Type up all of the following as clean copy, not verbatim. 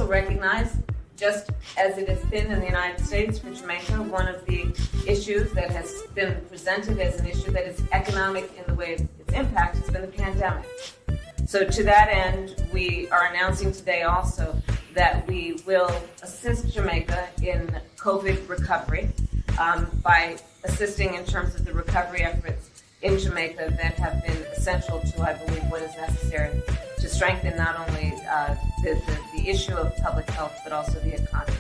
also recognize, just as it has been in the United States for Jamaica, one of the issues that has been presented as an issue that is economic in the way of its impact has been the pandemic. So to that end, we are announcing today also that we will assist Jamaica in COVID recovery by assisting in terms of the recovery efforts in Jamaica that have been essential to, I believe, what is necessary to strengthen not only the issue of public health, but also the economy.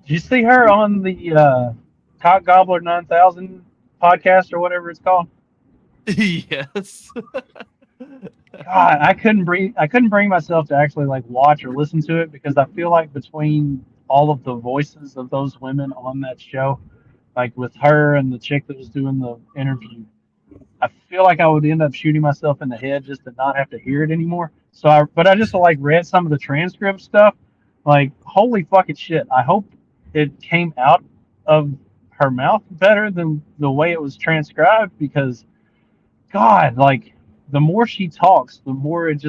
Did you see her on the Cock Gobbler 9000 podcast or whatever it's called? Yes. God, I couldn't bring myself to actually like watch or listen to it because I feel like between all of the voices of those women on that show, like with her and the chick that was doing the interview, I feel like I would end up shooting myself in the head just to not have to hear it anymore. But I just like read some of the transcript stuff. Like, holy fucking shit! I hope it came out of her mouth better than the way it was transcribed because, God, like the more she talks, the more it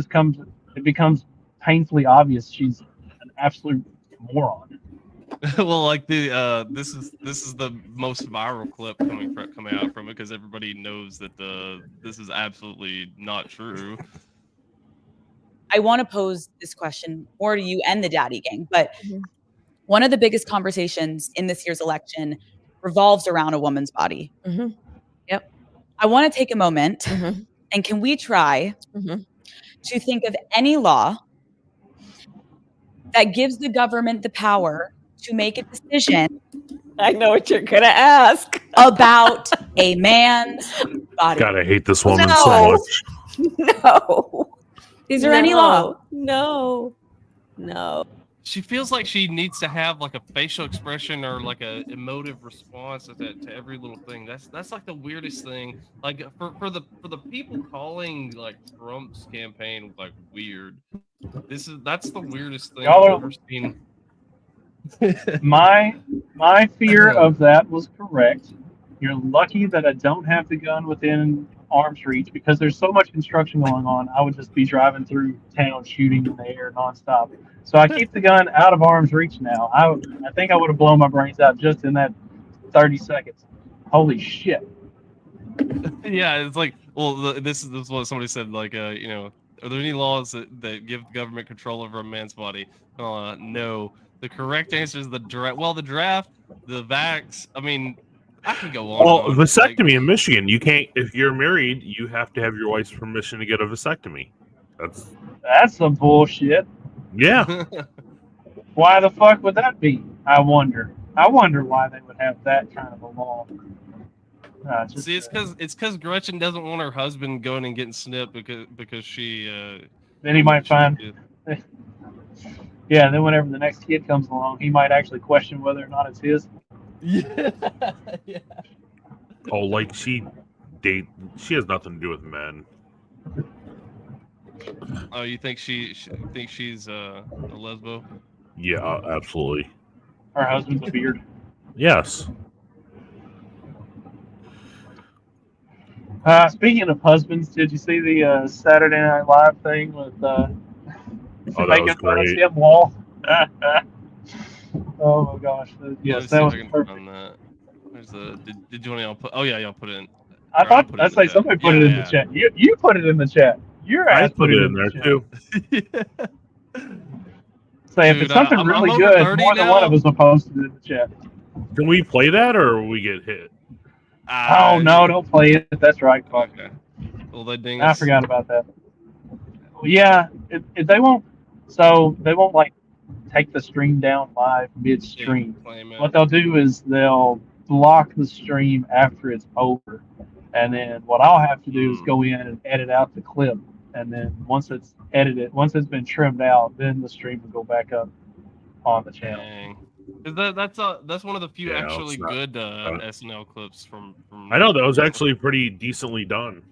becomes painfully obvious she's an absolute moron. Well, like this is the most viral clip coming out from it because everybody knows that this is absolutely not true. I want to pose this question more to you and the Daddy Gang, but one of the biggest conversations in this year's election revolves around a woman's body. Mm-hmm. Yep. I want to take a moment, and can we try to think of any law that gives the government the power to make a decision? I know what you're going to ask. About a man's body. God, I hate this woman so much. No. Is there any law? No. She feels like she needs to have like a facial expression or like a emotive response to every little thing. That's like the weirdest thing. Like for the people calling like Trump's campaign like weird. That's the weirdest thing I've ever seen. My fear of that was correct. You're lucky that I don't have the gun within arm's reach because there's so much construction going on. I would just be driving through town shooting in the air nonstop. So I keep the gun out of arm's reach now. I think I would have blown my brains out just in that 30 seconds. Holy shit. Yeah, it's like, well, this is what somebody said, like, you know, are there any laws that give the government control over a man's body? No. The correct answer is the draft. Well, the draft, the vax, I mean, I can go on. Well, vasectomy in Michigan, you can't, if you're married, you have to have your wife's permission to get a vasectomy. That's some bullshit. Yeah. Why the fuck would that be? I wonder why they would have that kind of a law. See, it's because Gretchen doesn't want her husband going and getting snipped because she. Then he might find. Yeah, then whenever the next kid comes along, he might actually question whether or not it's his. Yeah. Yeah. Oh, like she has nothing to do with men. Oh, you think she's a lesbo? Yeah, absolutely. Her husband's a beard. Yes. Speaking of husbands, did you see the Saturday Night Live thing with making fun of Tim Wall? Oh my gosh! Yes, that was perfect. Did you want to put? Oh yeah, y'all put it in. I thought I'd say somebody put it in the chat. You put it in the chat. Your ass put it in there too. Say if it's something really good, more than one of us will post it in the chat. Can we play that or will we get hit? Oh no, don't play it. That's right. Okay. Well, they ding I forgot about that. Yeah, if they won't. So they won't like take the stream down live midstream. What they'll do is they'll block the stream after it's over, and then what I'll have to do is go in and edit out the clip, and then once it's edited, once it's been trimmed out, then the stream will go back up on the channel. Dang. That's one of the few actually good SNL clips from. I know that was actually pretty decently done.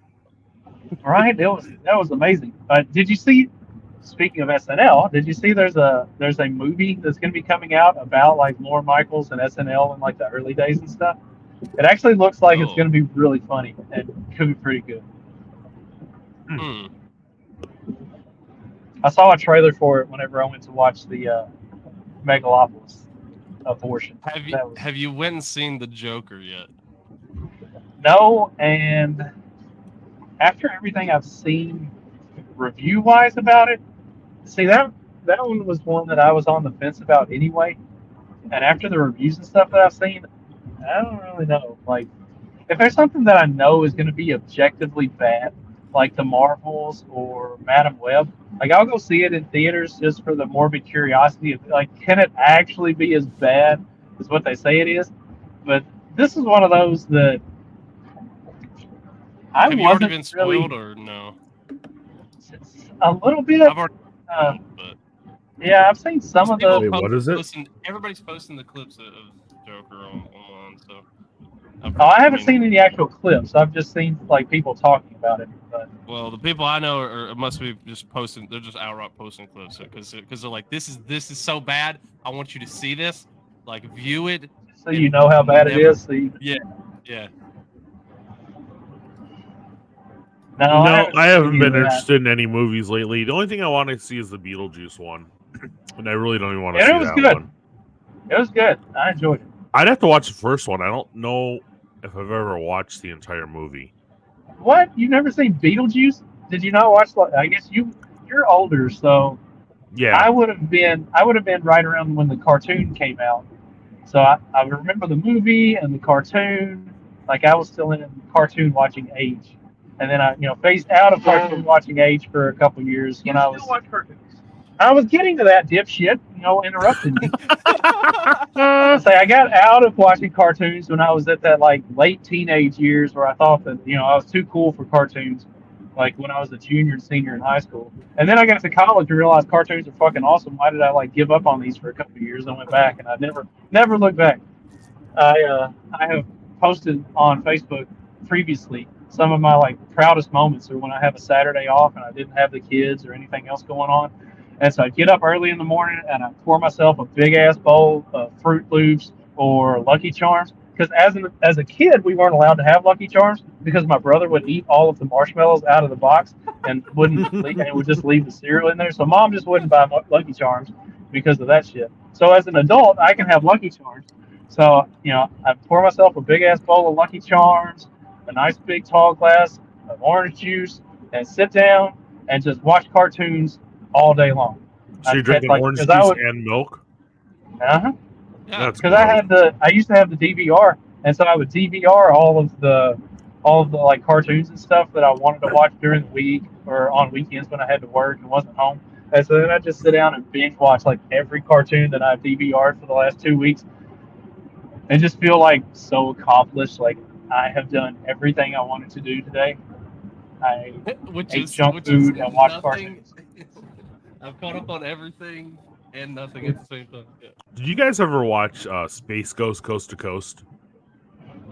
Right, that was amazing. Did you see? speaking of SNL, did you see there's a movie that's going to be coming out about like Lorne Michaels and SNL in like the early days and stuff? It actually looks like it's Oh. going to be really funny and could be pretty good. Hmm. I saw a trailer for it whenever I went to watch the Megalopolis abortion. Have you went and seen the Joker yet? No, and after everything I've seen review-wise about it, see that one was one that I was on the fence about anyway. And after the reviews and stuff that I've seen, I don't really know. Like, if there's something that I know is going to be objectively bad, like the Marvels or Madam Web, like I'll go see it in theaters just for the morbid curiosity of like, can it actually be as bad as what they say it is? But this is one of those that I Have you already wasn't been spoiled really, or no? a little bit. I've already Uh, but yeah, I've seen some of people the. Wait, what is it? posting- everybody's posting the clips of Joker online, so. Oh, I haven't seen any actual clips. I've just seen like people talking about it. But Well, the people I know must be just posting. They're just outright posting clips because they're like, this is so bad. I want you to see this, like view it. so you know how bad it is. So you, Yeah. no, No, I haven't seen been that. interested in any movies lately. The only thing I want to see is the Beetlejuice one, and I really don't even want to And see it was that good. one. It was good. I enjoyed it. I'd have to watch the first one. I don't know if I've ever watched the entire movie. What? You've never seen Beetlejuice? Did you not watch? I guess you're older, so Yeah, I would have been right around when the cartoon came out. So I remember the movie and the cartoon. Like I was still in cartoon watching age, and then I phased out of cartoon watching age for a couple years when I was. I was getting to that dipshit, interrupting me. I got out of watching cartoons when I was at that like late teenage years where I thought that I was too cool for cartoons, like when I was a junior and senior in high school. And then I got to college and realized cartoons are fucking awesome. Why did I like give up on these for a couple of years? I went back and I never looked back. I have posted on Facebook previously some of my like proudest moments are when I have a Saturday off and I didn't have the kids or anything else going on. And so I'd get up early in the morning and I'd pour myself a big ass bowl of Fruit Loops or Lucky Charms. Because as a kid, we weren't allowed to have Lucky Charms because my brother would eat all of the marshmallows out of the box and would just leave the cereal in there. So mom just wouldn't buy Lucky Charms because of that shit. So as an adult, I can have Lucky Charms. So I pour myself a big ass bowl of Lucky Charms, a nice big tall glass of orange juice, and sit down and just watch cartoons all day long. so you're drinking orange juice and milk. Uh-huh. Yeah. That's Because I used to have the DVR, and so I would DVR all of the like cartoons and stuff that I wanted to watch during the week or on weekends when I had to work and wasn't home. And so then I'd just sit down and binge watch like every cartoon that I've DVR'd for the last 2 weeks, and just feel like so accomplished. Like I have done everything I wanted to do today. I ate junk food and watched cartoons. I've caught up on everything and nothing at the same time. Yeah. Did you guys ever watch Space Ghost Coast to Coast?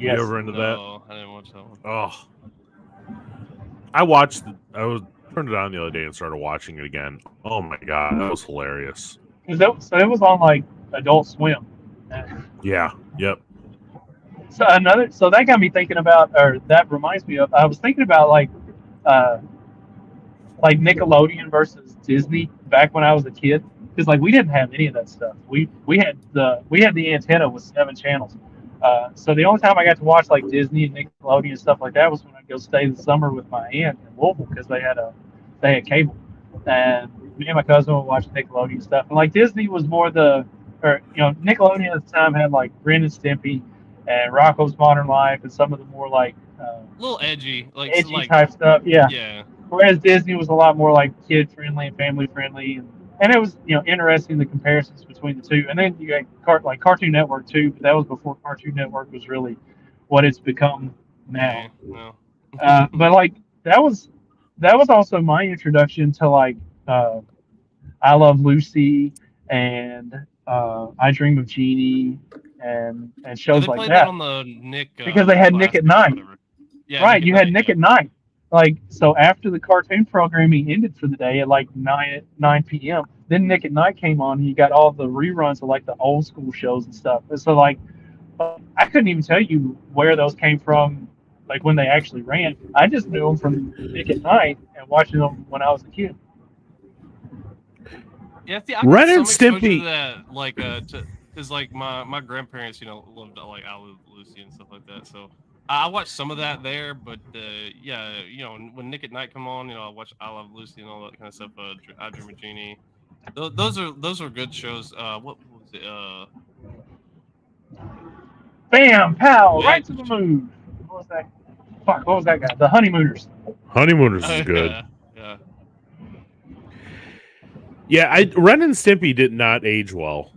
Yes. You ever into that? No, I didn't watch that one. Oh, I turned it on the other day and started watching it again. Oh my god, that was hilarious. So it was on like Adult Swim. Yeah. Yep. So that got me thinking about, or that reminds me of. I was thinking about like Nickelodeon versus Disney back when I was a kid, because like we didn't have any of that stuff. We had the antenna with 7 channels. So the only time I got to watch like Disney and Nickelodeon and stuff like that was when I'd go stay the summer with my aunt in Louisville because they had cable, and me and my cousin would watch Nickelodeon stuff. And like Disney was more Nickelodeon at the time had like Ren and Stimpy and Rocko's Modern Life and some of the more like A little edgy, edgy type stuff. Yeah. Yeah. Whereas Disney was a lot more like kid friendly and family friendly, and it was interesting the comparisons between the two. And then you got Cartoon Network too, but that was before Cartoon Network was really what it's become now. No. But like that was also my introduction to like I Love Lucy and I Dream of Jeannie and shows They like played that on the Nick because they had Nick at Night. Yeah, Right, you had Nick at Night. like, so after the cartoon programming ended for the day at like 9 p.m., then Nick at Night came on. And you got all the reruns of like the old school shows and stuff. And so like, I couldn't even tell you where those came from, like when they actually ran. I just knew them from Nick at Night and watching them when I was a kid. Yeah, see, I Ren got and some exposure Stimpy. to that, like, because like my grandparents, loved like I Love Lucy and stuff like that. So I watched some of that there, but yeah, when Nick at Night come on, I watch I Love Lucy and all that kind of stuff. I Dream of Jeannie. Those are good shows. What was it? Bam, pow, Yeah, right to the moon. What was that? Fuck, what was that guy? The Honeymooners. Honeymooners is good. Yeah. Yeah, Ren and Stimpy did not age well.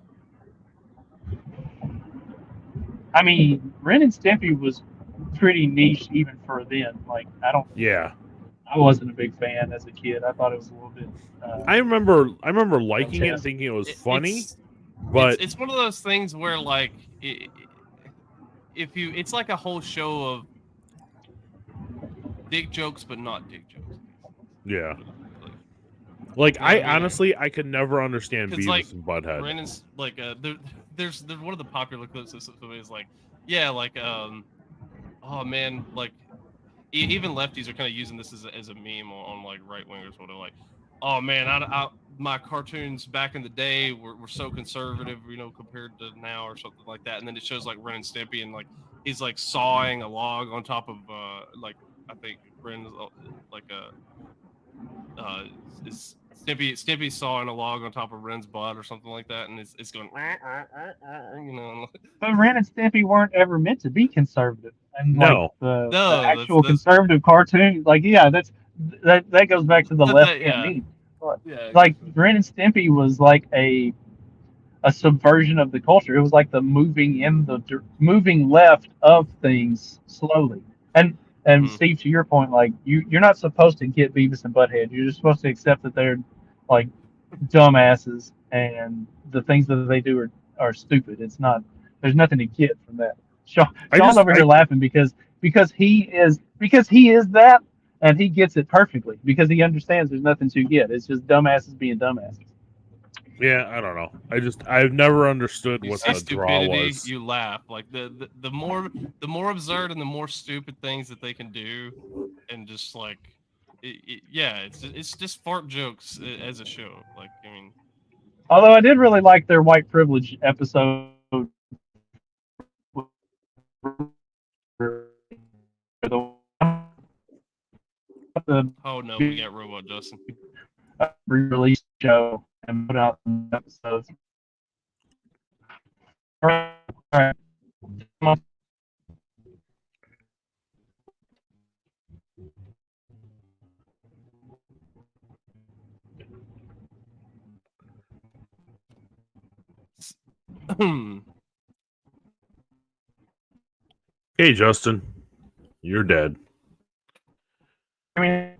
I mean, Ren and Stimpy was pretty niche even for then. Like, Yeah, I wasn't a big fan as a kid. I thought it was a little bit. I remember liking it and thinking it was funny, but it's one of those things where like it's like a whole show of dick jokes, but not dick jokes. yeah. Like, I mean? honestly, I could never understand Beavis like, and Butthead. Brandon's like there's one of the popular clips of somebody is like, yeah, like oh man, like even lefties are kind of using this as a meme on like right wingers, where they're like, oh man, my cartoons back in the day were so conservative, compared to now or something like that. And then it shows like Ren and Stimpy, and like he's like sawing a log on top of like I think Ren's like is Stimpy's sawing a log on top of Ren's butt or something like that, and it's going, But Ren and Stimpy weren't ever meant to be conservative, and No. like the No, actual that's conservative cartoon, like that goes back to the left hand meme. yeah, Like Ren and Stimpy was like a subversion of the culture. It was like the moving left of things slowly. And Mhm. Steve, to your point, like you're not supposed to get Beavis and Butthead. You're just supposed to accept that they're like dumbasses and the things that they do are stupid. It's not. There's nothing to get from that. Sean's over here laughing because he is that, and he gets it perfectly because he understands there's nothing to get. It's just dumbasses being dumbasses. Yeah, I don't know. I've never understood You what see the draw stupidity, was. you laugh. Like the more absurd and the more stupid things that they can do, and just like it's just fart jokes as a show. Like, I mean, Although I did really like their white privilege episode. The oh no, we got Robot Justin. re-release show and put out some episodes. All right. Hey, Justin, you're dead. I mean,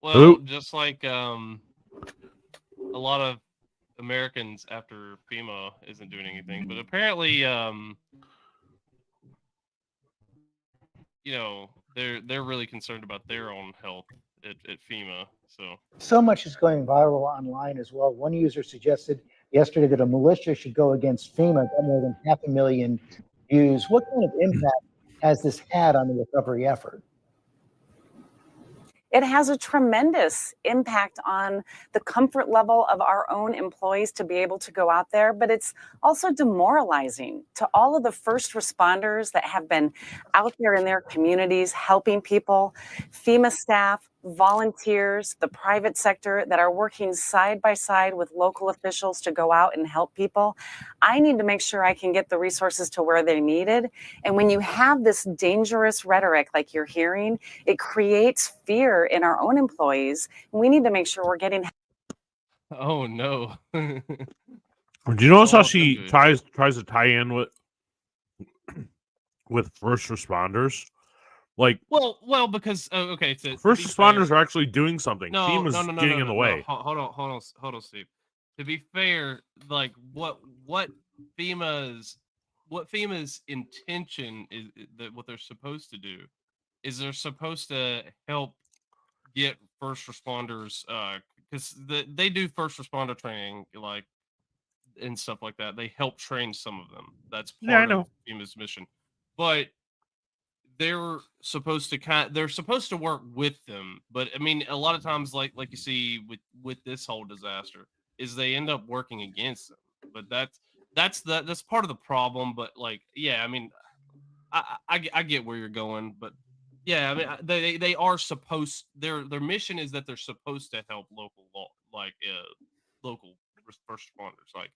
Well, Who? just like a lot of Americans after FEMA isn't doing anything, but apparently they're really concerned about their own health at FEMA. So much is going viral online as well. One user suggested yesterday that a militia should go against FEMA, got more than 500,000 views. What kind of impact has this had on the recovery effort? It has a tremendous impact on the comfort level of our own employees to be able to go out there, but it's also demoralizing to all of the first responders that have been out there in their communities helping people, FEMA staff, volunteers, the private sector that are working side by side with local officials to go out and help people. I need to make sure I can get the resources to where they're needed. And when you have this dangerous rhetoric like you're hearing, it creates fear in our own employees. We need to make sure we're getting. Oh no. Do you notice how Oh, she good. tries to tie in with first responders? Like, well, because okay, so first responders are actually doing something. FEMA's getting in the way. Hold on, Steve. To be fair, like what FEMA's intention is that what they're supposed to do is they're supposed to help get first responders, because they do first responder training, like, and stuff like that. They help train some of them. That's Yeah, I part know. of FEMA's mission. But they're supposed to work with them. But I mean, a lot of times, like you see with this whole disaster, is they end up working against them. But that's part of the problem. But like, yeah, I mean, I get where you're going, but yeah, I mean, they are supposed, their mission is that they're supposed to help local law, like local first responders, like,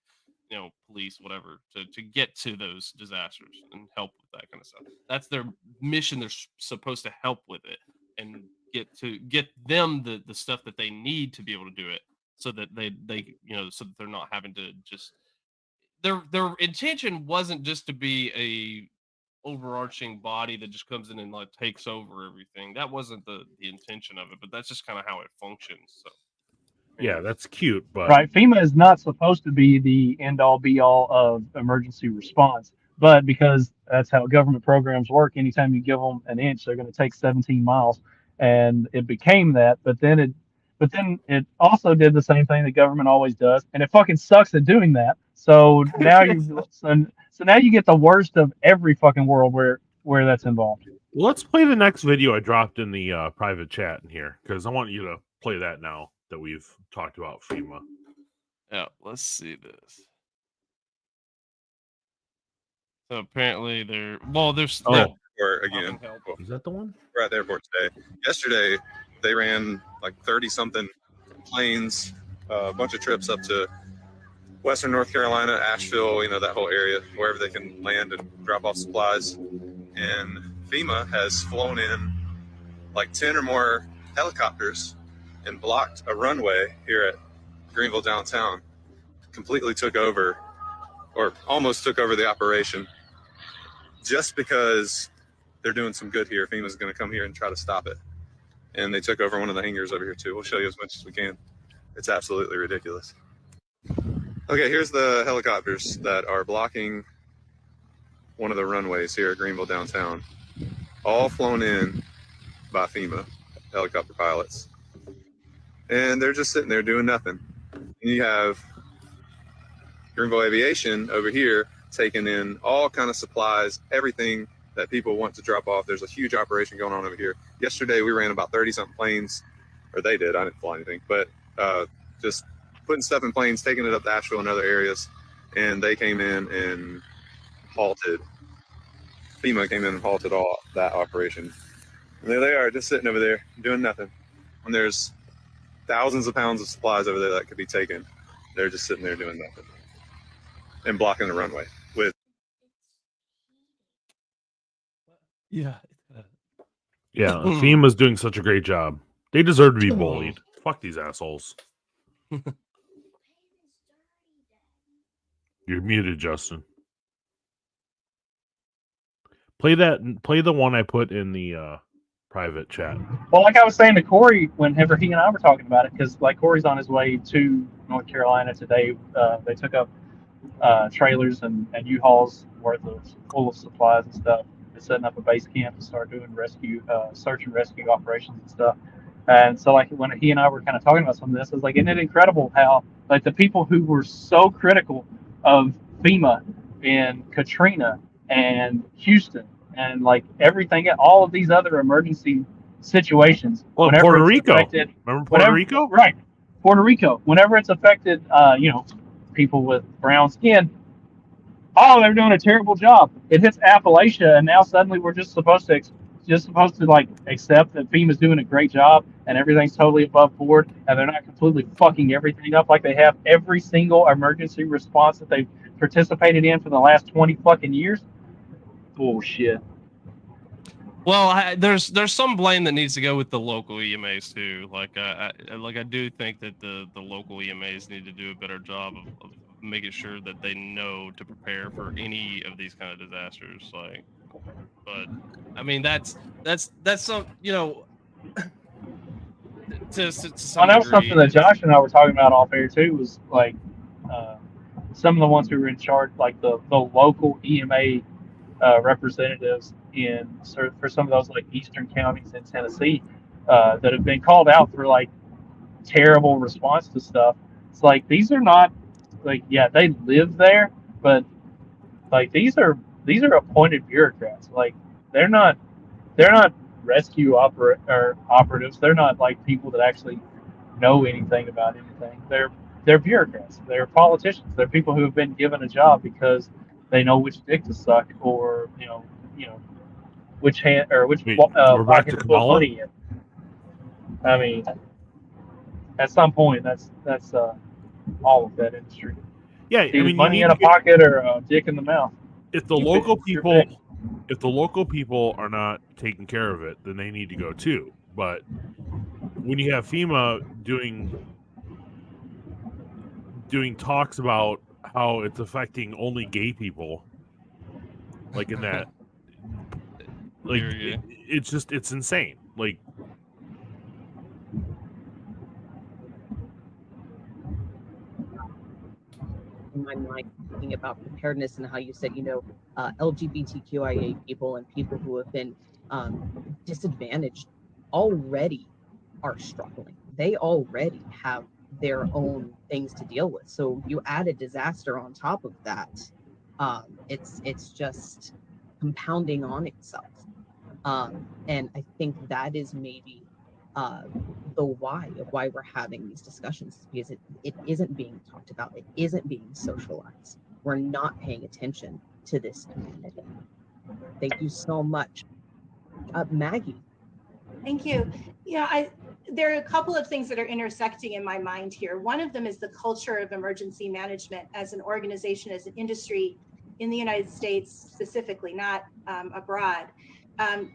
you know, police, whatever, to get to those disasters and help with that kind of stuff. That's their mission. They're supposed to help with it and get them the stuff that they need to be able to do it, so that they you know, so that they're not having to just, their intention wasn't just to be a overarching body that just comes in and like takes over everything. That wasn't the intention of it, but that's just kind of how it functions. So Yeah, that's cute, but Right. FEMA is not supposed to be the end all be all of emergency response, but because that's how government programs work, anytime you give them an inch, they're going to take 17 miles, and it became that. But then it also did the same thing the government always does, and it fucking sucks at doing that. So now so now you get the worst of every fucking world where that's involved. let's play the next video I dropped in the private chat in here, because I want you to play that now that we've talked about FEMA. yeah, let's see this. So apparently there's Or again, Is that the one? we're at the airport today. Yesterday, they ran like 30 something planes, a bunch of trips up to Western North Carolina, Asheville, you know, that whole area, wherever they can land and drop off supplies. And FEMA has flown in like 10 or more helicopters and blocked a runway here at Greenville downtown, completely took over, or almost took over the operation, just because they're doing some good here. FEMA's going to come here and try to stop it. And they took over one of the hangars over here too. We'll show you as much as we can. It's absolutely ridiculous. Okay, here's the helicopters that are blocking one of the runways here at Greenville downtown. All flown in by FEMA helicopter pilots. And they're just sitting there doing nothing. And you have Greenville Aviation over here taking in all kind of supplies, everything that people want to drop off. There's a huge operation going on over here. Yesterday we ran about 30-something planes, or they did. I didn't fly anything, but just putting stuff in planes, taking it up to Asheville and other areas, and they came in and halted. FEMA came in and halted all that operation. And there they are, just sitting over there doing nothing. And there's thousands of pounds of supplies over there that could be taken. They're just sitting there doing nothing and blocking the runway with. yeah. Yeah, FEMA's doing such a great job. They deserve to be bullied. Fuck these assholes. You're muted, Justin. Play the one I put in the private chat. Well, like I was saying to Corey, whenever he and I were talking about it, because like Corey's on his way to North Carolina today, they took up trailers and U-Hauls full of supplies and stuff. They're setting up a base camp to start doing search and rescue operations and stuff. And so, like, when he and I were kind of talking about some of this, I was like, isn't it incredible how, like, the people who were so critical of FEMA in Katrina and Houston and, like, everything, all of these other emergency situations. Well, Puerto Rico. Remember Puerto Rico? Right. Puerto Rico. Whenever it's affected, people with brown skin, oh, they're doing a terrible job. It hits Appalachia, and now suddenly we're just supposed to like accept that FEMA's doing a great job and everything's totally above board, and they're not completely fucking everything up like they have every single emergency response that they've participated in for the last 20 fucking years. Bullshit. Well, there's some blame that needs to go with the local EMAs too. Like I do think that the local EMAs need to do a better job of making sure that they know to prepare for any of these kind of disasters. Like, but I mean that's some, you know. To some that was degree. something that Josh and I were talking about off air too. Was like some of the ones who were in charge, like the local EMA representatives for some of those like eastern counties in Tennessee that have been called out for like terrible response to stuff. It's like these are not like yeah they live there, but like these are appointed bureaucrats. Like they're not rescue operatives. They're not like people that actually know anything about anything. They're bureaucrats. They're politicians. They're people who have been given a job because they know which dick to suck, or which hand or which Wait, we're back pocket to to put Kamala? money in. I mean, at some point, that's all of that industry. Yeah, I Either mean, money in a pocket or a dick in the mouth. if the local people are not taking care of it, then they need to go too. But when you have FEMA doing talks about how it's affecting only gay people, like in that, like it's insane. Like, in my mind, thinking about preparedness and how you said, LGBTQIA people and people who have been disadvantaged already are struggling. They already have their own things to deal with. So you add a disaster on top of that. It's just compounding on itself. And I think that is maybe the why of why we're having these discussions, because it isn't being talked about. It isn't being socialized. We're not paying attention to this community. Thank you so much. Maggie. Thank you. There are a couple of things that are intersecting in my mind here. One of them is the culture of emergency management as an organization, as an industry in the United States specifically, not abroad.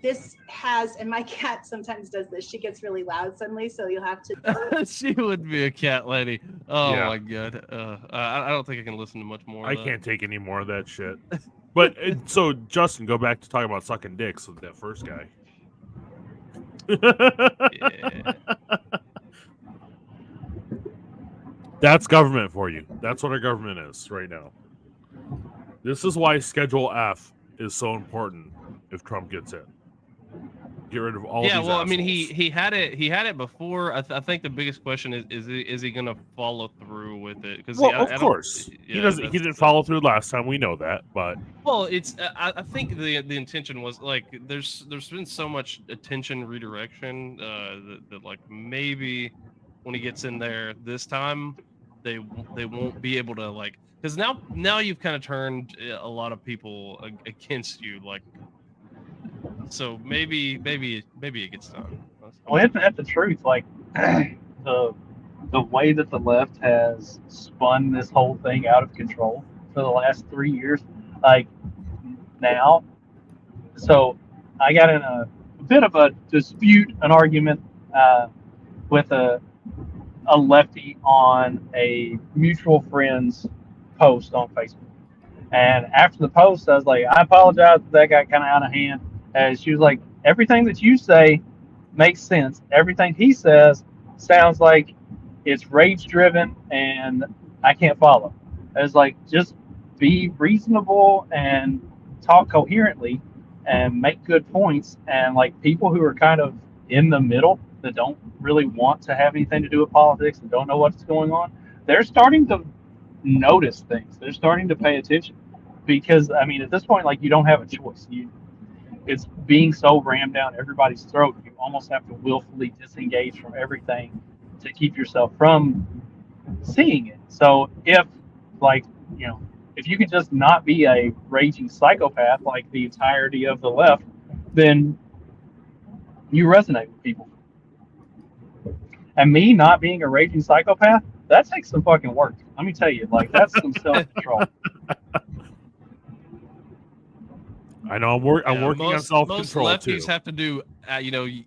This has, and my cat sometimes does this, she gets really loud suddenly, so you'll have to. She would be a cat lady. Oh Yeah. my god. I don't think I can listen to much more. I of that. can't take any more of that shit. But so Justin, go back to talking about sucking dicks with that first guy. Yeah. That's government for you. That's what our government is right now. This is why Schedule F is so important if Trump gets in. Get rid of all Yeah, these well, I mean, assholes. he had it before. I think the biggest question is he going to follow through with it? Because Well, of course he doesn't. He didn't follow through last time. We know that, but well, it's. I think the intention was like there's been so much attention redirection that like maybe when he gets in there this time they won't be able to like, because now you've kind of turned a lot of people against you, like. So maybe it gets done. Well, isn't that the truth? Like the way that the left has spun this whole thing out of control for the last 3 years, like now. So I got in a bit of a dispute, an argument with a lefty on a mutual friend's post on Facebook. And after the post, I was like, I apologize if that got kind of out of hand. And she was like, everything that you say makes sense. Everything he says sounds like it's rage driven and I can't follow. I was like, just be reasonable and talk coherently and make good points. And like people who are kind of in the middle that don't really want to have anything to do with politics and don't know what's going on, they're starting to notice things. They're starting to pay attention, because I mean, at this point, like you don't have a choice. It's being so rammed down everybody's throat. You almost have to willfully disengage from everything to keep yourself from seeing it. So if if you could just not be a raging psychopath like the entirety of the left, then you resonate with people. And me not being a raging psychopath, that takes some fucking work. Let me tell you, like that's some self-control. I know I'm working on self-control most too. lefties have to do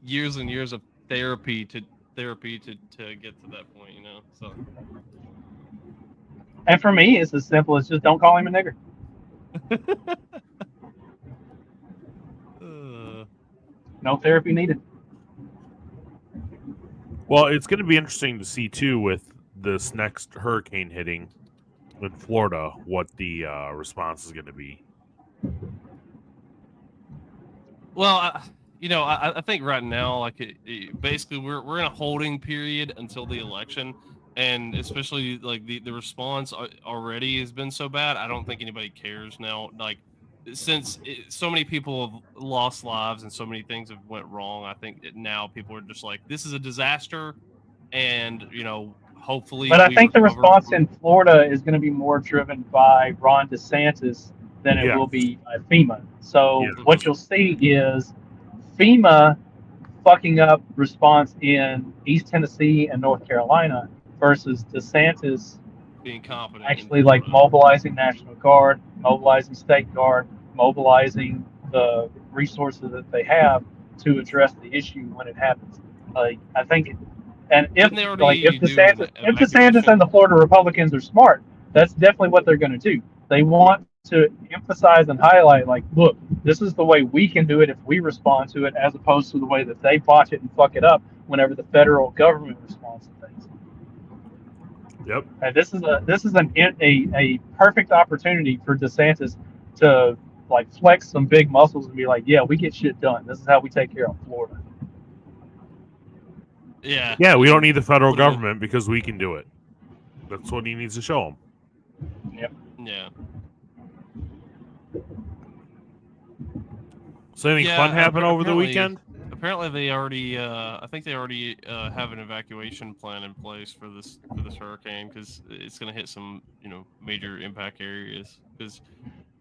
years and years of therapy to get to that point, so. And for me, it's as simple as just don't call him a nigger. No therapy needed. Well, it's going to be interesting to see too with this next hurricane hitting in Florida what the response is going to be. Well, I think right now, like basically, we're in a holding period until the election, and especially like the response already has been so bad. I don't think anybody cares now. Like since so many people have lost lives and so many things have went wrong, I think that now people are just like, this is a disaster, and hopefully But I we think the recover response from- in Florida is going to be more driven by Ron DeSantis than it Yeah. will be by FEMA. So Yeah. what you'll see is FEMA fucking up response in East Tennessee and North Carolina versus DeSantis being competent. actually like mobilizing National Guard, mobilizing State Guard, mobilizing the resources that they have to address the issue when it happens. Like I think, and if Didn't they already if do an DeSantis and the Florida Republicans are smart, that's definitely what they're going to do. They want to emphasize and highlight, like, look, this is the way we can do it if we respond to it, as opposed to the way that they botch it and fuck it up whenever the federal government responds to things. Yep. And this is a perfect opportunity for DeSantis to like flex some big muscles and be like, yeah, we get shit done. This is how we take care of Florida. Yeah. Yeah, we don't need the federal government because we can do it. That's what he needs to show them. Yep. Yeah. So anything fun happen over the weekend? Apparently, they already. I think they already have an evacuation plan in place for this hurricane because it's going to hit some major impact areas because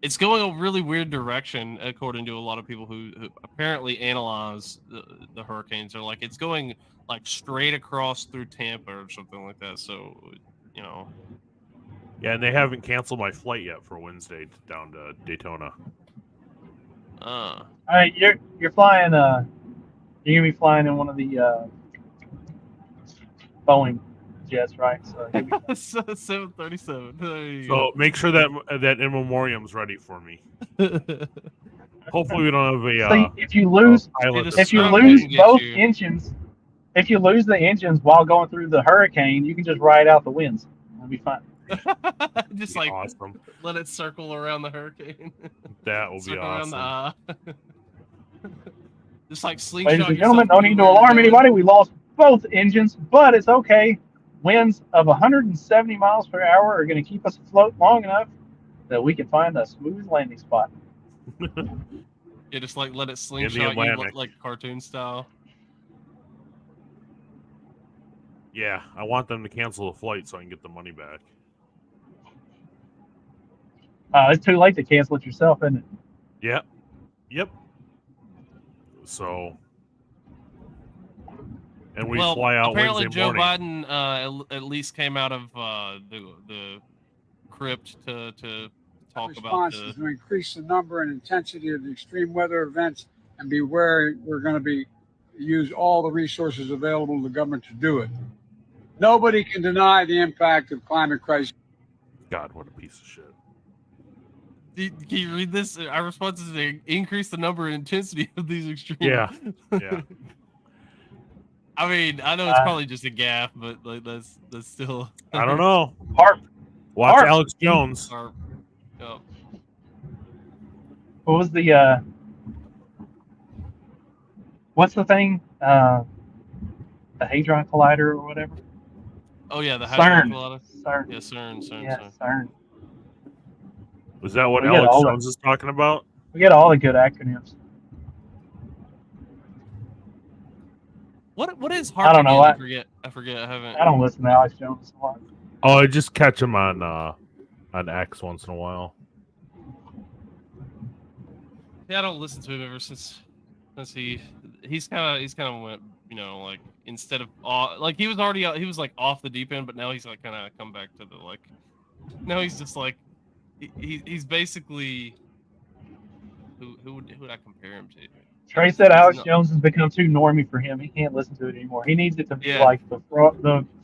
it's going a really weird direction according to a lot of people who apparently analyze the hurricanes. They're like it's going like straight across through Tampa or something like that. So Yeah, and they haven't canceled my flight yet for Wednesday down to Daytona. All right, you're flying. You're gonna be flying in one of the Boeing jets, right? So 737. So make sure that in memoriam's ready for me. Hopefully we don't have a. See, if you lose both engines, if you lose the engines while going through the hurricane, you can just ride out the winds. It'll be fine. Just like awesome. Let it circle around the hurricane. That will be Circle awesome. Around just like slingshot. Ladies and gentlemen, no need to alarm anybody. We lost both engines, but it's okay. Winds of 170 miles per hour are going to keep us afloat long enough that we can find a smooth landing spot. Yeah, just like let it slingshot you like cartoon style. Yeah, I want them to cancel the flight so I can get the money back. It's too late to cancel it yourself, isn't it? Yep. So, and we fly out apparently Wednesday Joe morning. Biden at least came out of the crypt to talk about to increase the number and intensity of the extreme weather events and be where we're going to use all the resources available to the government to do it. Nobody can deny the impact of climate crisis. God, what a piece of shit. Can you read this? Our response is to increase the number and intensity of these extreme. Yeah. I mean, I know it's probably just a gaffe, but like that's still. I don't know. HAARP. Watch HAARP. Alex Jones. HAARP. Oh. What was the what's the thing? The Hadron Collider or whatever? Oh yeah, the CERN. CERN. Yeah, CERN. Yeah, CERN. Was that what We get Alex all Jones is talking about? We get all the good acronyms. What is HAARP? I don't know. Again? I forget. I haven't. I don't listen to Alex Jones a lot. Oh, I just catch him on X once in a while. Yeah, I don't listen to him ever since he's kind of went, like instead of like he was like off the deep end, but now he's like kind of come back to the like. Now he's just like he's basically who would I compare him to? Trey said Alex Jones has become too normy for him. He can't listen to it anymore. He needs it to be like the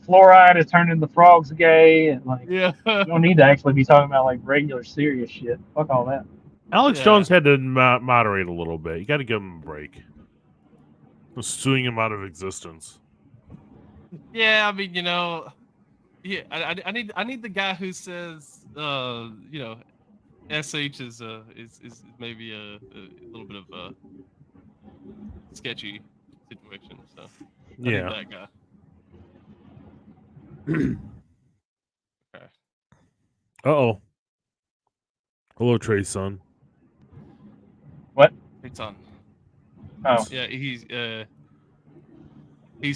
fluoride is turning the frogs gay, and like you don't need to actually be talking about like regular serious shit. Fuck all that. Alex Jones had to moderate a little bit. You got to give him a break. We're suing him out of existence. Yeah, I mean, I need the guy who says, SH is maybe a little bit of sketchy situation. So I Yeah. think that guy. Okay. Uh-oh. Hello, Trey's son. What? It's on. Oh. Yeah, he's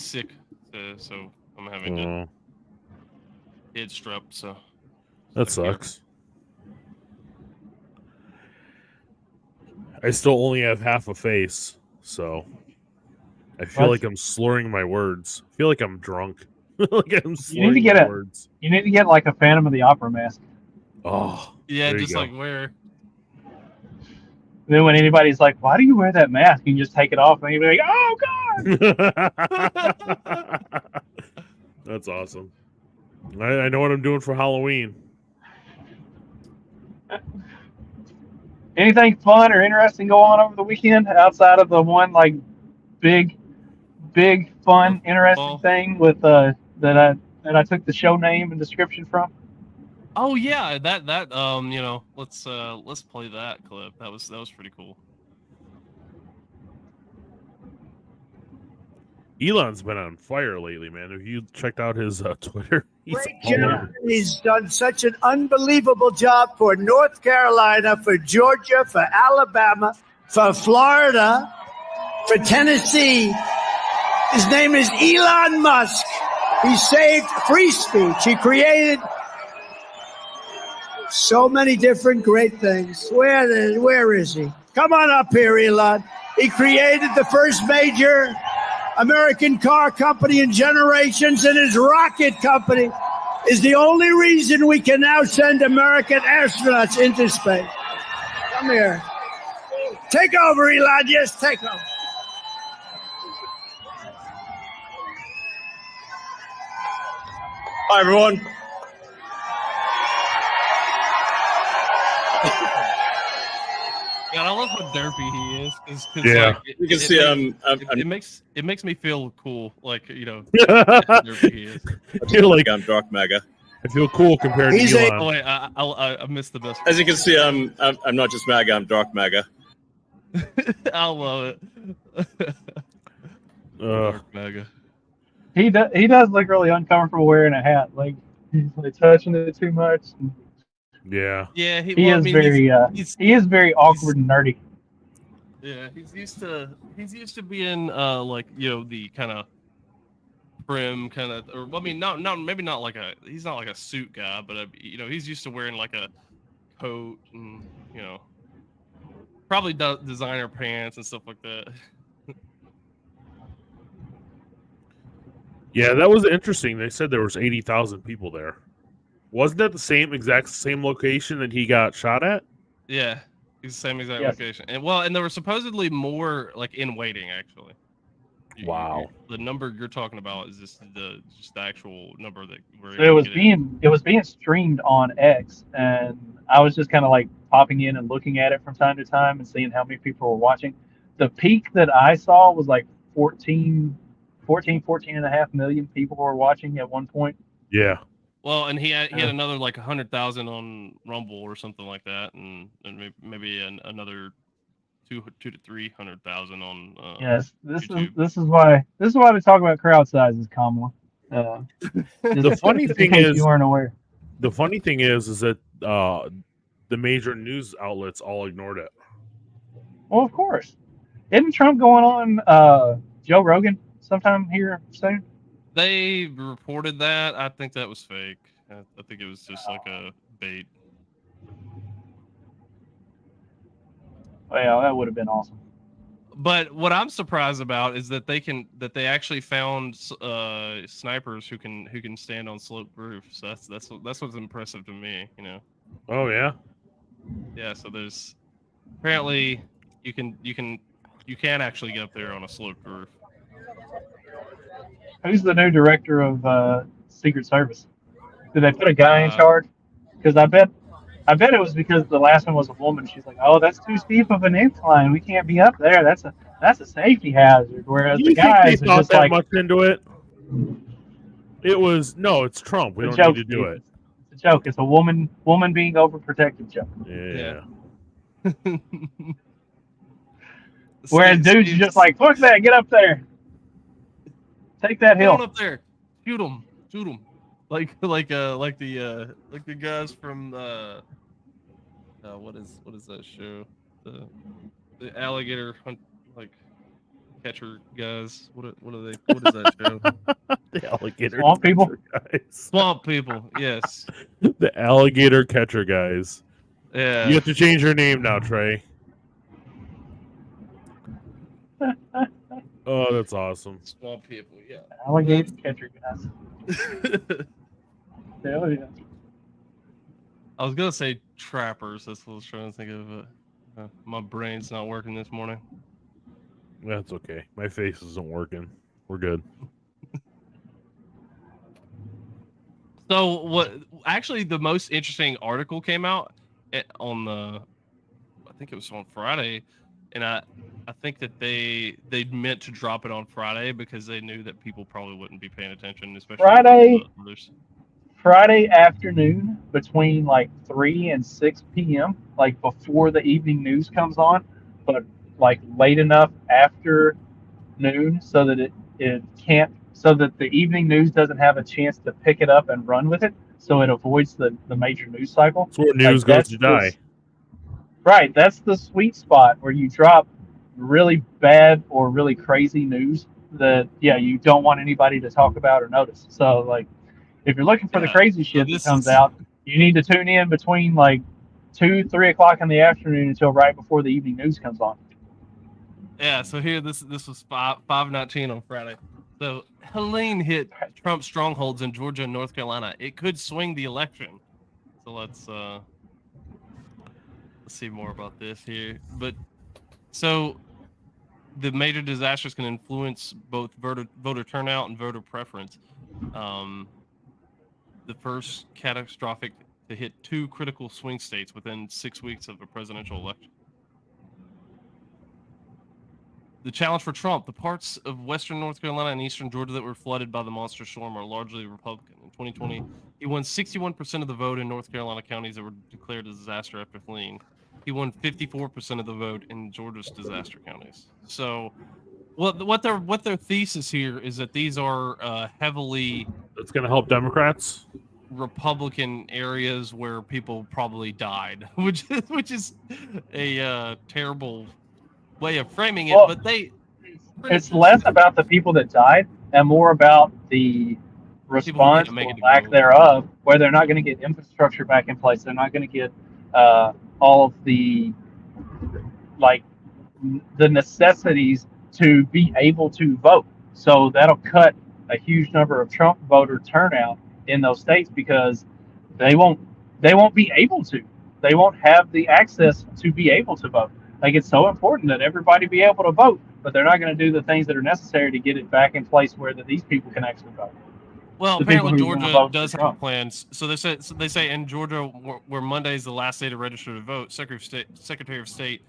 sick, so I'm having to head strep. So that sucks. I still only have half a face, so I feel like I'm slurring my words. I feel like I'm drunk. Like I'm slurring my words. You need to get like a Phantom of the Opera mask. Oh, yeah, there you just go. like where. Then when anybody's like, "Why do you wear that mask?" You can just take it off, and you'll be like, "Oh God!" That's awesome. I know what I'm doing for Halloween. Anything fun or interesting go on over the weekend outside of the one like big fun interesting thing with that I took the show name and description from? Oh yeah, that you know, let's play that clip. That was pretty cool. Elon's been on fire lately, man. Have you checked out his Twitter? He's done such an unbelievable job for North Carolina, for Georgia, for Alabama, for Florida, for Tennessee. His name is Elon Musk. He saved free speech. He created so many different great things. Where is he? Come on up here, Elon. He created the first major American car company in generations, and his rocket company is the only reason we can now send American astronauts into space. Come here. Take over, Elon. Yes, take over. Hi, everyone. God, I love how derpy he is. Cause Yeah. like, You can see it makes me feel cool. Like, you know, how derpy he is. You're like, I'm Dark MAGA. I feel cool compared to Elon. Oh wait, I missed the best. As you can see, I'm not just MAGA. I'm Dark MAGA. I love it. Dark MAGA. He does look really uncomfortable wearing a hat. Like he's like touching it too much. Yeah. Yeah, He is very awkward and nerdy. Yeah, he's used to being like, you know, the kind of prim kind of, or well, I mean, maybe not like he's not like a suit guy, but you know, he's used to wearing like a coat and, you know, probably designer pants and stuff like that. Yeah, that was interesting. They said there was 80,000 people there. Wasn't that the exact same location that he got shot at? Yeah, it's the same exact location. And there were supposedly more like in waiting actually. Wow. The number you're talking about is just the actual number that we're. So it was being streamed on X, and I was just kind of like popping in and looking at it from time to time and seeing how many people were watching. The peak that I saw was like 14 and a half million people were watching at one point. Yeah. Well, and he had another like 100,000 on Rumble or something like that, and maybe another 200,000 to 300,000 on. Yes, YouTube. this is why we talk about crowd sizes, Kamala. The funny thing is, you weren't aware. The funny thing is that the major news outlets all ignored it. Well, of course. Isn't Trump going on Joe Rogan sometime here soon? They reported that. I think that was fake. I think it was just like a bait. Well, that would have been awesome. But what I'm surprised about is that they actually found snipers who can stand on slope roofs. So that's what's impressive to me, you know. Oh yeah. Yeah. So there's apparently you can actually get up there on a sloped roof. Who's the new director of Secret Service? Did they put a guy in charge? Because I bet it was because the last one was a woman. She's like, "Oh, that's too steep of an incline. We can't be up there. That's a safety hazard." Whereas the guys are just that like, much into it. It was it's Trump. We don't need to do it. It's a joke. It's a woman being overprotective joke. Yeah. Where dudes are just like, fuck that, get up there. Take that Get hill. on up there. Shoot them. Like the guys from what is that show? The alligator hunt, like catcher guys. What is that show? The alligator Swamp people? guys. Swamp people, yes. The alligator catcher guys. Yeah. You have to change your name now, Trey. Oh, that's awesome. Swamp people, yeah. Alligator catcher guys. Hell yeah. I was gonna say trappers. That's what I was trying to think of. My brain's not working this morning. That's okay. My face isn't working. We're good. So what? Actually, the most interesting article came out on the. I think it was on Friday, and I think that they meant to drop it on Friday because they knew that people probably wouldn't be paying attention, especially Friday afternoon between like 3 and 6 p.m., like before the evening news comes on, but like late enough after noon so that it can't, so that the evening news doesn't have a chance to pick it up and run with it, so it avoids the major news cycle. That's where news goes to die. Right, that's the sweet spot where you drop really bad or really crazy news that, yeah, you don't want anybody to talk about or notice. So, like, if you're looking for the crazy shit that comes out, you need to tune in between like 2-3 o'clock in the afternoon until right before the evening news comes on. Yeah, so here this was 5:19 on Friday. So Helene hit Trump strongholds in Georgia and North Carolina. It could swing the election. So let's see more about this here. But so the major disasters can influence both voter turnout and voter preference. The first catastrophic to hit 2 critical swing states within 6 weeks of a presidential election. The challenge for Trump: the parts of western North Carolina and eastern Georgia that were flooded by the monster storm are largely Republican. In 2020, he won 61% of the vote in North Carolina counties that were declared a disaster after Helene. He won 54% of the vote in Georgia's disaster counties. So, what their thesis here is that these are heavily that's going to help Democrats. Republican areas where people probably died, which is a terrible way of framing it. Well, but it's less about the people that died and more about the response or lack thereof, where they're not going to get infrastructure back in place. They're not going to get all of the the necessities to be able to vote. So that'll cut a huge number of Trump voter turnout in those states because they won't be able to. They won't have the access to be able to vote. Like, it's so important that everybody be able to vote, but they're not going to do the things that are necessary to get it back in place where these people can actually vote. Well, apparently Georgia does have plans. So they say in Georgia, where Monday is the last day to register to vote, Secretary of State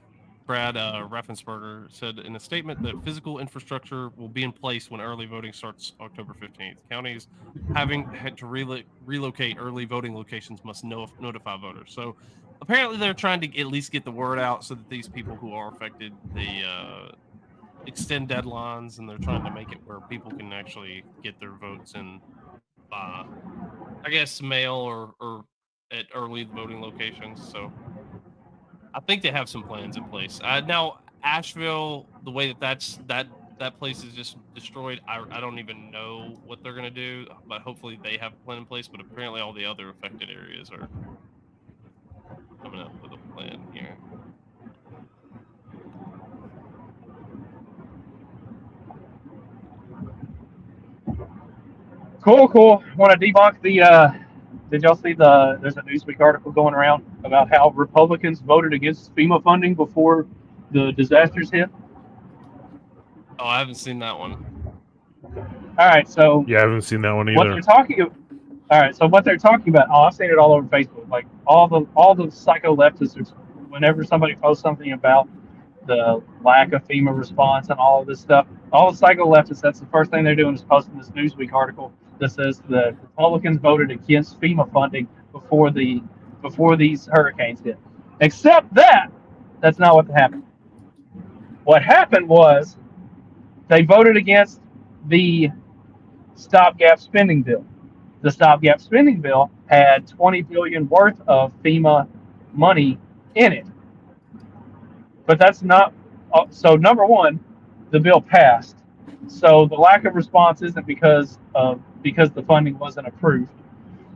Brad Raffensperger said in a statement that physical infrastructure will be in place when early voting starts October 15th. Counties having had to relocate early voting locations must notify voters. So apparently they're trying to at least get the word out so that these people who are affected, they extend deadlines, and they're trying to make it where people can actually get their votes in, I guess, mail or at early voting locations. So I think they have some plans in place. Now, Asheville, the way that place is just destroyed, I don't even know what they're going to do, but hopefully they have a plan in place. But apparently all the other affected areas are coming up with a plan here. Cool. Want to debunk the did y'all see there's a Newsweek article going around about how Republicans voted against FEMA funding before the disasters hit? Oh, I haven't seen that one. All right, so yeah, I haven't seen that one either. What they're talking about, I've seen it all over Facebook. Like all the psycho leftists, whenever somebody posts something about the lack of FEMA response and all of this stuff, all the psycho leftists, that's the first thing they're doing is posting this Newsweek article that says the Republicans voted against FEMA funding before these hurricanes hit. Except that's not what happened. What happened was they voted against the stopgap spending bill. The stopgap spending bill had $20 billion worth of FEMA money in it. But that's not, so number one, the bill passed. So the lack of response isn't because the funding wasn't approved.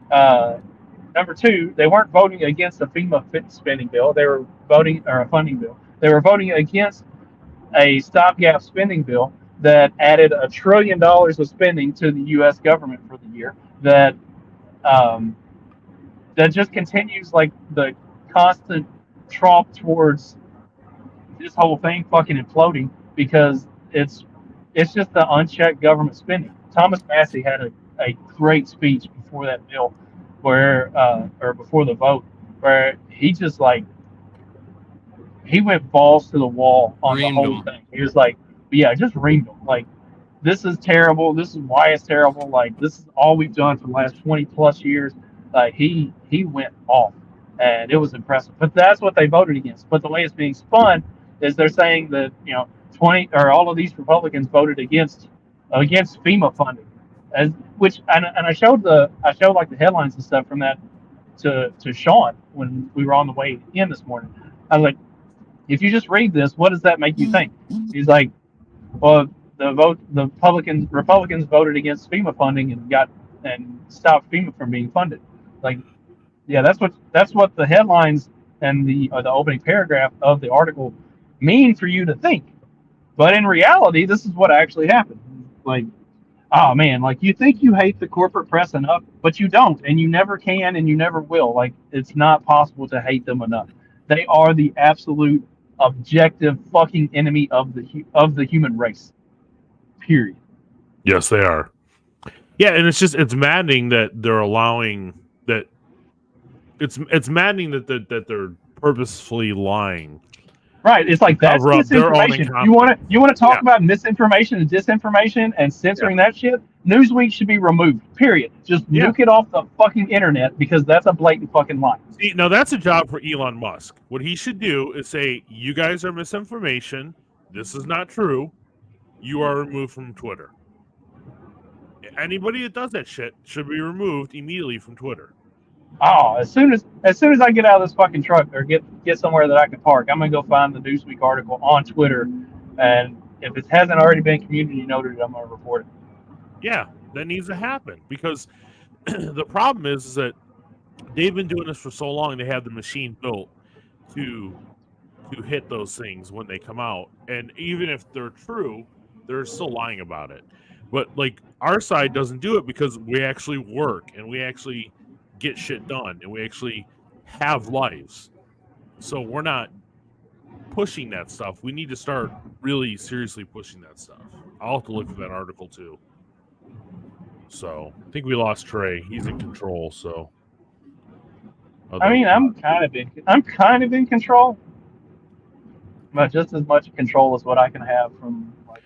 Number two, they weren't voting against a FEMA spending bill. They were voting, or a funding bill. They were voting against a stopgap spending bill that added $1 trillion of spending to the U.S. government for the year. That just continues like the constant tromp towards this whole thing fucking imploding because it's just the unchecked government spending. Thomas Massey had a great speech before that bill, where or before the vote, where he just like he went balls to the wall on the whole thing. He was like, yeah, just reamed them. Like, this is terrible. This is why it's terrible. Like, this is all we've done for the last 20 plus years. Like, he went off, and it was impressive. But that's what they voted against. But the way it's being spun is they're saying that, you know, 20 or all of these Republicans voted against FEMA funding, which I showed like the headlines and stuff from that to Sean when we were on the way in this morning. I was like, if you just read this, what does that make you think? He's like, well, the Republicans voted against FEMA funding and stopped FEMA from being funded. Like, yeah, that's what the headlines and the opening paragraph of the article mean for you to think. But in reality, this is what actually happened. Like, oh man, like you think you hate the corporate press enough, but you don't, and you never can, and you never will. Like, it's not possible to hate them enough. They are the absolute objective fucking enemy of the human race. Period. Yes, they are. Yeah, and it's maddening that they're allowing that. It's maddening that they're purposefully lying. Right. It's like that's misinformation. You want to talk about misinformation and disinformation and censoring that shit? Newsweek should be removed. Period. Just nuke it off the fucking internet because that's a blatant fucking lie. See, now that's a job for Elon Musk. What he should do is say, "You guys are misinformation. This is not true. You are removed from Twitter." Anybody that does that shit should be removed immediately from Twitter. Oh, as soon as I get out of this fucking truck or get somewhere that I can park, I'm gonna go find the Newsweek article on Twitter, and if it hasn't already been community noted, I'm gonna report it. Yeah, that needs to happen because the problem is that they've been doing this for so long. They have the machine built to hit those things when they come out, and even if they're true, they're still lying about it. But like our side doesn't do it because we actually work and we actually get shit done and we actually have lives, so we're not pushing that stuff. We need to start really seriously pushing that stuff. I'll have to look at that article too. So I think we lost Trey. He's in control. So I mean, I'm kind of in control, but just as much control as what I can have from like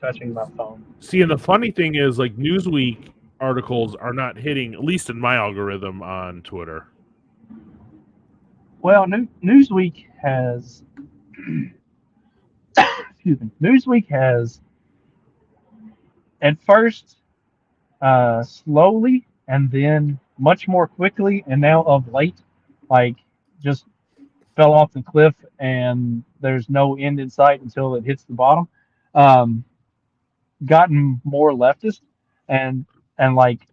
touching my phone. See, and the funny thing is, like, Newsweek articles are not hitting, at least in my algorithm on Twitter. Well, Newsweek has excuse me. Newsweek has at first slowly and then much more quickly, and now of late, like, just fell off the cliff and there's no end in sight until it hits the bottom. Gotten more leftist and like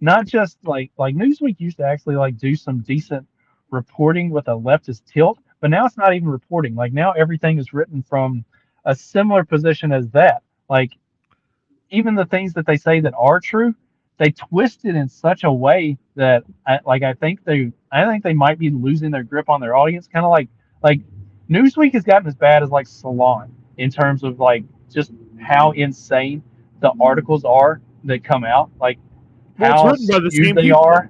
not just like Newsweek used to actually like do some decent reporting with a leftist tilt, but now it's not even reporting. Like, now everything is written from a similar position as that. Like, even the things that they say that are true, they twist it in such a way that I think they might be losing their grip on their audience. Kind of like Newsweek has gotten as bad as like Salon in terms of like just how insane the articles are that come out. Like, how it's written by the same they people. are.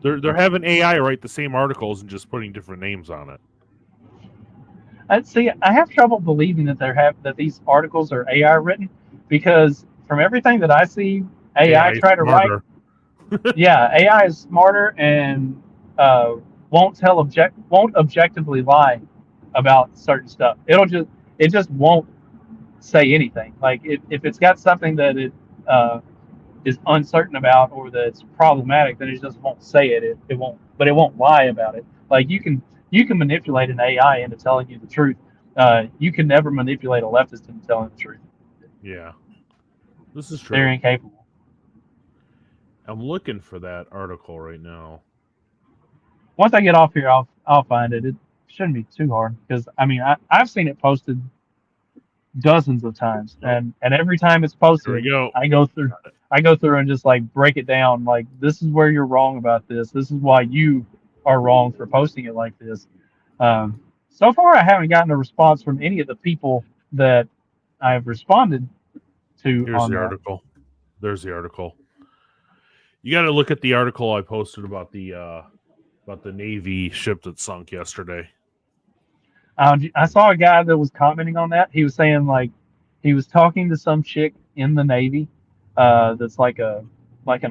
They're having AI write the same articles and just putting different names on it. I have trouble believing that these articles are AI written, because from everything that I see, AI try to write. Yeah, AI is smarter and won't objectively lie about certain stuff. it just won't say anything. Like if it's got something that it is uncertain about or that's problematic, then it just won't say it. It won't, but it won't lie about it. Like you can manipulate an AI into telling you the truth. You can never manipulate a leftist into telling the truth. Yeah, this is true. They're incapable. I'm looking for that article right now. Once I get off here, I'll find it. It shouldn't be too hard because I mean I've seen it posted dozens of times, and every time it's posted, I go through and just like break it down. Like, this is where you're wrong about this. This is why you are wrong for posting it like this. So far, I haven't gotten a response from any of the people that I've responded to. Here's the article. There's the article. You got to look at the article I posted about the Navy ship that sunk yesterday. I saw a guy that was commenting on that. He was saying like he was talking to some chick in the Navy, that's like an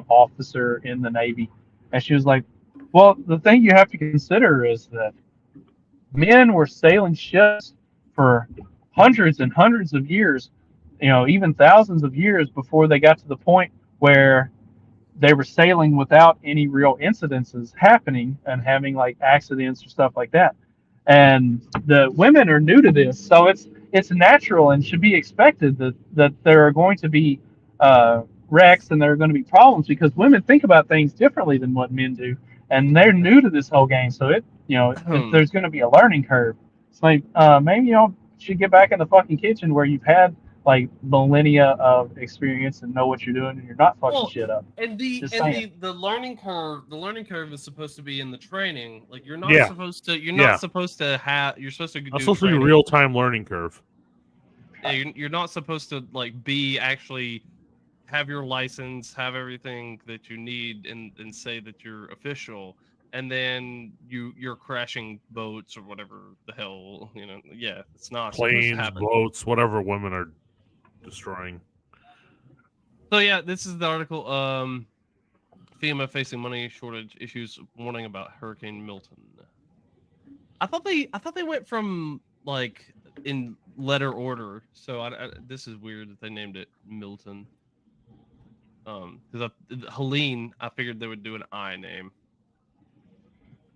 officer in the Navy, and she was like, "Well, the thing you have to consider is that men were sailing ships for hundreds and hundreds of years, even thousands of years before they got to the point where they were sailing without any real incidences happening and having like accidents or stuff like that. And the women are new to this, so it's natural and should be expected that there are going to be wrecks and there are going to be problems because women think about things differently than what men do, and they're new to this whole game. So there's going to be a learning curve. It's like maybe y'all should get back in the fucking kitchen where you've had like millennia of experience and know what you're doing, and you're not fucking shit up. And the learning curve is supposed to be in the training. Like you're not supposed to. You're not supposed to have. You're supposed to do. It's supposed to be a real time learning curve. Yeah, you're not supposed to like actually have your license, have everything that you need, and say that you're official. And then you're crashing boats or whatever the hell, Yeah, it's not planes, boats, whatever women are destroying. So yeah, this is the article. FEMA facing money shortage issues, warning about Hurricane Milton. I thought they went from like in letter order. So this is weird that they named it Milton. Because Helene, I figured they would do an I name.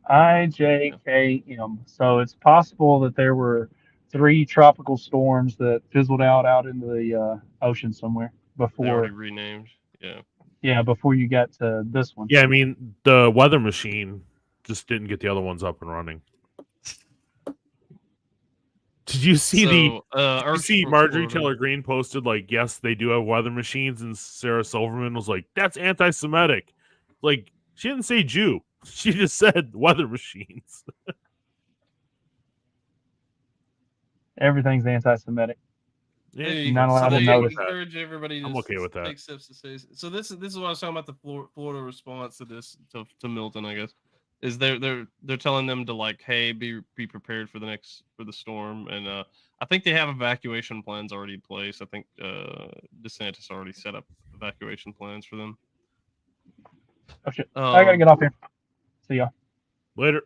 IJKM. So it's possible that there were 3 tropical storms that fizzled out into the ocean somewhere before. They already renamed. Yeah. Yeah, before you got to this one. Yeah, I mean the weather machine just didn't get the other ones up and running. Did you see Marjorie Taylor Greene posted like, yes, they do have weather machines, and Sarah Silverman was like, that's anti-Semitic. Like, she didn't say Jew. She just said weather machines. Everything's anti-Semitic. Yeah, you're not allowed to notice that. Encourage everybody I'm okay with that. Take steps to say. So this is what I was talking about, the Florida response to this to Milton, I guess, is they're telling them to like, hey, be prepared for the storm, and I think they have evacuation plans already in place. I think DeSantis already set up evacuation plans for them. Oh shit! I gotta get off here. See y'all later.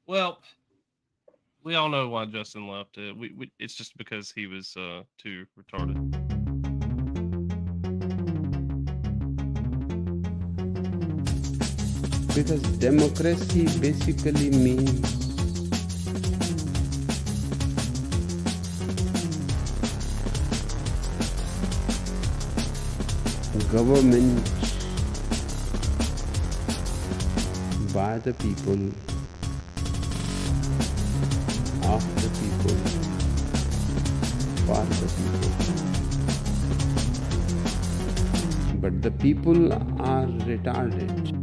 Well, we all know why Justin left. It's just because he was too retarded. Because democracy basically means government by the people, of the people, for the people. But the people are retarded.